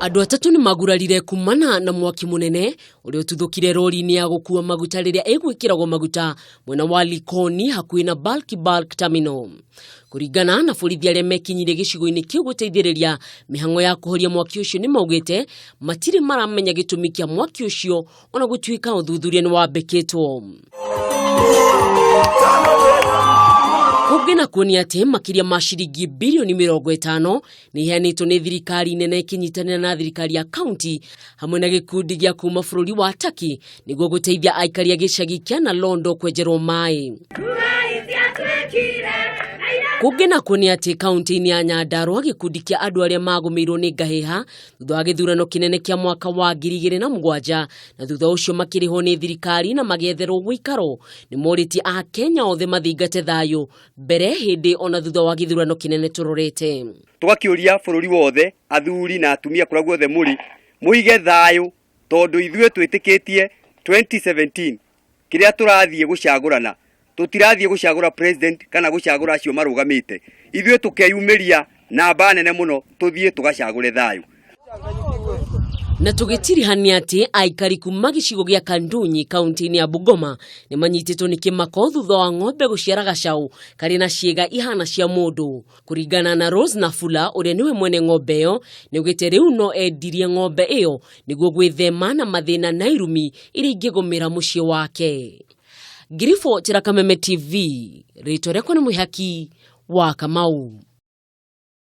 Andũ atatũ nĩ magurarire kumana na mwaki munene ũrĩa ũtuthũkire rori-inĩ ya gũkua maguta rĩrĩa ĩgwĩkĩragwo maguta mwena wa Likoni hakuhĩ na Bulk Terminal. Kũringana na borithi arĩa mekinyire gĩcigo-inĩ kĩu gũteithĩrĩria mĩhang'o ya kũhoria mwaki ũcio nĩ maugĩte matirĩ maramenya gĩtũmi kĩa mwaki ũcio ona gũtuĩka ũthuthuria nĩ wambĩkĩtwo. Kũngĩna kuonia atĩ makĩria ma ciringi bilioni 50 nĩ iheanĩtwo nĩ thirikari nene ikinyitanĩra na thirikari ya kaunti hamwe na gĩkundi gĩa kuma bũrũri wa Turkey nĩguo gũteithia aikari a gĩcagi kĩa Nalondo kwenjerwo maĩ. Kũngĩna kuonia atĩ kaunti-inĩ ya Nyandarua gĩkundi kĩa andũ arĩa magũmĩirwo nĩ ngahĩha thutha wa gĩthurano kĩnene kĩa mwaka wa 2007 na thutha ũcio makĩrĩhwo nĩ thirikari na magĩetherwo gũikaro nĩ morĩtie a Kenya othe mathingate thayũ mbere hĩndĩ ona thutha wa gĩthurano kĩnene tũrorete. Tũgakĩũria bũrũri wothe athuri na atumia kũrĩa guothe mũrĩ mũige thayũ tondũ ithuĩ twĩtĩkĩtie 2017 kĩrĩa tũrathiĩ gũcagũrana tutirathiĩ gũcagũra president kana gũcagũra acio marũgamĩte ithuĩ tũkeyumĩria namba nene mũno tũthiĩ tũgacagũre thayũ. Na tũgĩtirihania atĩ aikari kuma gĩcigo gĩa Kandunyi kaunti-inĩ ya Bungoma nĩ manyitĩtwo nĩ kĩmako thutha wa ng'ombe gũciara gacaũ karĩ na ciĩga ihana cia mũndũ. Kũringana na Rose Nafula ũrĩa nĩwe mwene ng'ombe ĩyo nĩaugĩte rĩu no endirie ng'ombe ĩyo nĩguo gwĩthema na mathĩna na irumi iria ingĩgũmĩra mũciĩ wake. Girifo Tirakameme TV, rĩtwa rĩakwa nĩ Mwĩhaki wa Kamau.